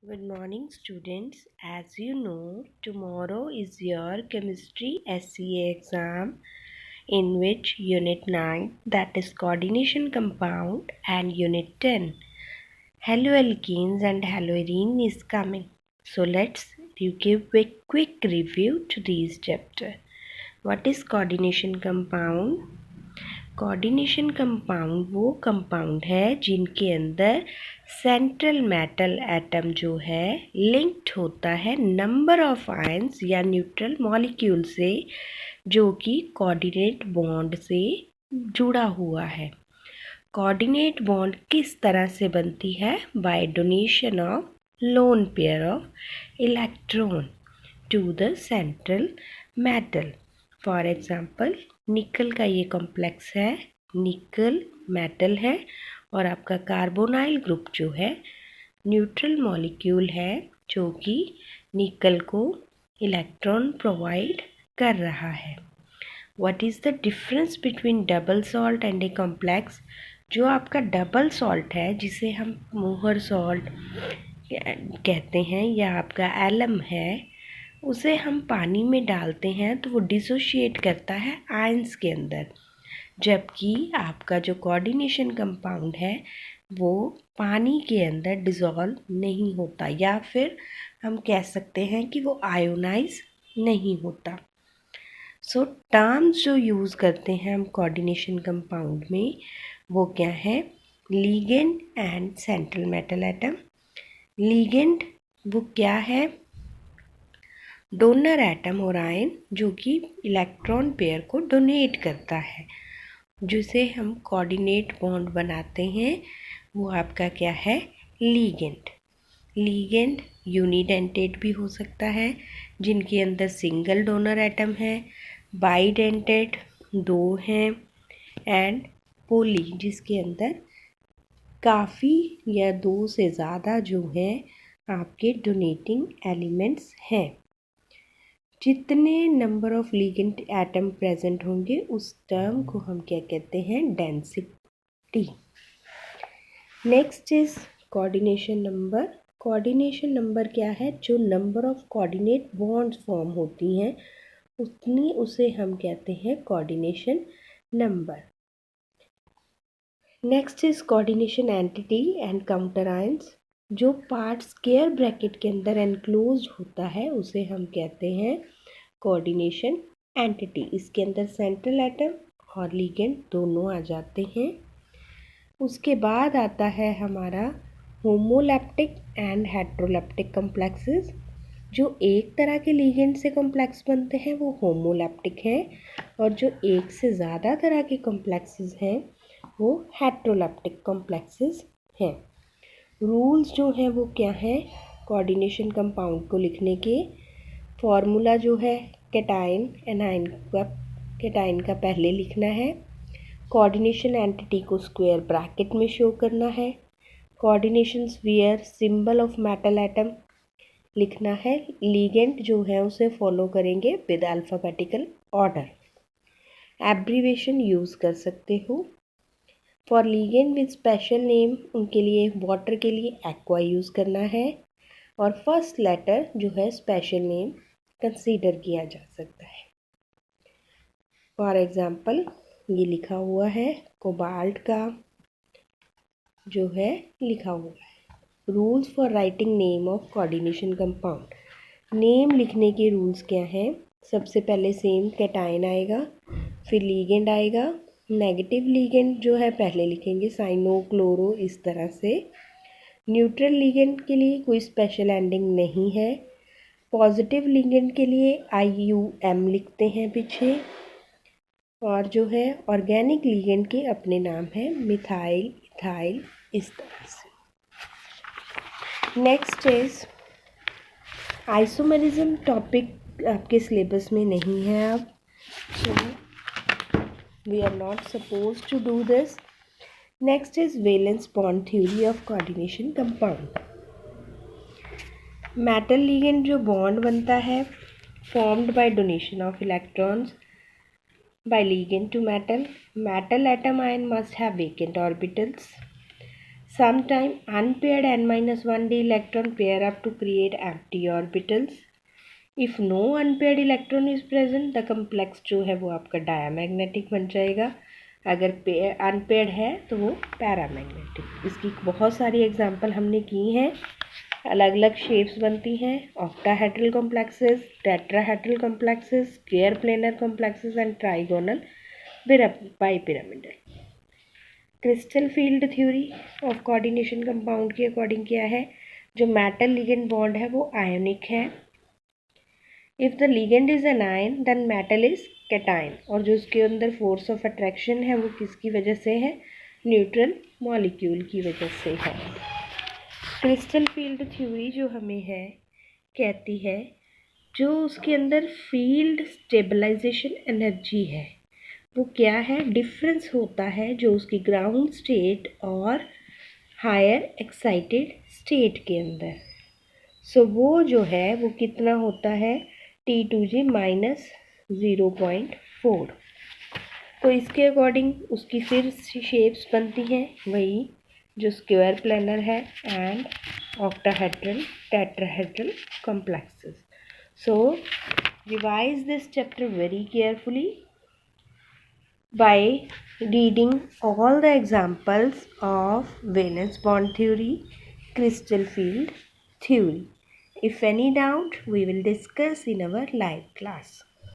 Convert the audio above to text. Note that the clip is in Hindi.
Good morning, students. As you know, tomorrow is your chemistry SCA exam, in which Unit 9, that is Coordination Compound, and Unit 10, Haloalkenes and Haloarine, is coming. So let's give a quick review to these chapters. What is coordination compound? Coordination compound वो कंपाउंड है जिनके अंदर सेंट्रल मेटल एटम जो है लिंक्ड होता है नंबर ऑफ आयंस या न्यूट्रल मॉलिक्यूल से, जो कि कोऑर्डिनेट बॉन्ड से जुड़ा हुआ है। कोऑर्डिनेट बॉन्ड किस तरह से बनती है? By donation of lone pair of electron to the central metal. For example, nickel का ये कॉम्प्लेक्स है, निकल मेटल है और आपका कार्बोनाइल ग्रुप जो है न्यूट्रल मॉलिक्यूल है, जो कि निकल को इलेक्ट्रॉन प्रोवाइड कर रहा है। What is the difference between double salt and a complex? जो आपका डबल सॉल्ट है, जिसे हम मोहर सॉल्ट कहते हैं, या आपका एलम है, उसे हम पानी में डालते हैं तो वो डिसोशिएट करता है आयंस के अंदर, जबकि आपका जो कोऑर्डिनेशन कंपाउंड है वो पानी के अंदर डिज़ोल्व नहीं होता, या फिर हम कह सकते हैं कि वो आयोनाइज नहीं होता। सो टर्म्स जो यूज़ करते हैं हम कोऑर्डिनेशन कंपाउंड में, वो क्या है? Ligand and central metal atom. Ligand वो क्या है? डोनर एटम और आयन जो कि इलेक्ट्रॉन पेयर को डोनेट करता है, जिसे हम कोऑर्डिनेट बॉन्ड बनाते हैं, वो आपका क्या है? लीगेंड। लीगेंड यूनिडेंटेट भी हो सकता है, जिनके अंदर सिंगल डोनर एटम है, बाइडेंटेट 2 हैं, एंड पोली जिसके अंदर काफ़ी या 2 से ज़्यादा जो है आपके डोनेटिंग एलिमेंट्स हैं। जितने number of ligand atom present होंगे उस टर्म को हम क्या कहते हैं? Density. Next is coordination number. Coordination number क्या है? जो number of coordinate bonds form होती हैं उसे हम कहते हैं coordination number. Next is coordination entity and counter ions. जो पार्ट स्क्वायर ब्रैकेट के अंदर एनक्लोज्ड होता है उसे हम कहते हैं कोऑर्डिनेशन एंटिटी। इसके अंदर सेंट्रल एटम और लिगेंड दोनों आ जाते हैं। उसके बाद आता है हमारा होमोलैप्टिक एंड हेट्रोलैप्टिक कॉम्प्लेक्सेस। जो एक तरह के लिगेंड से कॉम्प्लेक्स बनते हैं वो होमोलैप्टिक हैं, और जो एक से ज़्यादा तरह के कॉम्प्लेक्सेस हैं वो हेट्रोलैप्टिक कॉम्प्लेक्सेस हैं। रूल्स जो हैं वो क्या हैं? कोऑर्डिनेशन कंपाउंड को लिखने के फॉर्मूला जो है कैटाइन एनाइन का, कैटाइन का पहले लिखना है। कोऑर्डिनेशन एंटिटी को स्क्वायर ब्रैकेट में शो करना है। Coordination sphere symbol of metal atom लिखना है। लिगेंड जो है उसे फॉलो करेंगे with alphabetical order. Abbreviation use कर सकते हो। For ligand with special name, उनके लिए वाटर के लिए एक्वा यूज़ करना है, और फर्स्ट लेटर जो है स्पेशल नेम कंसीडर किया जा सकता है। फॉर एग्ज़ाम्पल, ये लिखा हुआ है कोबाल्ट का जो है लिखा हुआ है। Rules for writing name of coordination compound. Name लिखने के रूल्स क्या हैं? सबसे पहले सेम कैटाइन आएगा, फिर लिगेंड आएगा। नेगेटिव लिगेंड जो है पहले लिखेंगे साइनो क्लोरो, इस तरह से। न्यूट्रल लिगेंड के लिए कोई स्पेशल एंडिंग नहीं है। पॉजिटिव लिगेंड के लिए IUM लिखते हैं पीछे, और जो है ऑर्गेनिक लिगेंड के अपने नाम है मिथाइल, इथाइल, इस तरह से। Next is isomerism. टॉपिक आपके सिलेबस में नहीं है अब, so we are not suppose to do this. Next is valence bond theory of coordination compound. Metal ligand जो बॉन्ड बनता है formed by donation of electrons by ligand to metal. Metal atom ion must have vacant orbitals. Sometime unpaired n-1d electron pair up to create empty orbitals. If no unpaired electron is present, the complex जो है वो आपका डायमैग्नेटिक बन जाएगा. अगर अनपेयर्ड है तो वो पैरामैग्नेटिक. इसकी बहुत सारी एग्जांपल हमने की हैं. अलग अलग शेप्स बनती हैं. Octahedral complexes, tetrahedral complexes, square planar complexes and trigonal bipyramidal. Crystal field theory of coordination compound के अकॉर्डिंग क्या है? जो मेटल लिगेंड बॉन्ड है वो आयोनिक है. If the ligand is anion then metal is cation. और जो उसके अंदर फोर्स ऑफ अट्रैक्शन है वो किसकी वजह से है? न्यूट्रल मॉलिक्यूल की वजह से है. क्रिस्टल फील्ड थ्योरी जो हमें है कहती है जो उसके अंदर फील्ड स्टेबलाइजेशन एनर्जी है वो क्या है? डिफरेंस होता है जो उसकी ग्राउंड स्टेट और हायर एक्साइटेड स्टेट के अंदर. सो वो जो है वो कितना होता है? T2G -0.4. तो इसके अकॉर्डिंग उसकी फिर शेप्स बनती हैं वही जो स्क्वायर प्लेनर है and octahedral, tetrahedral complexes. So revise this chapter very carefully by reading all the examples of valence bond theory, crystal field theory. If any doubt, we will discuss in our live class.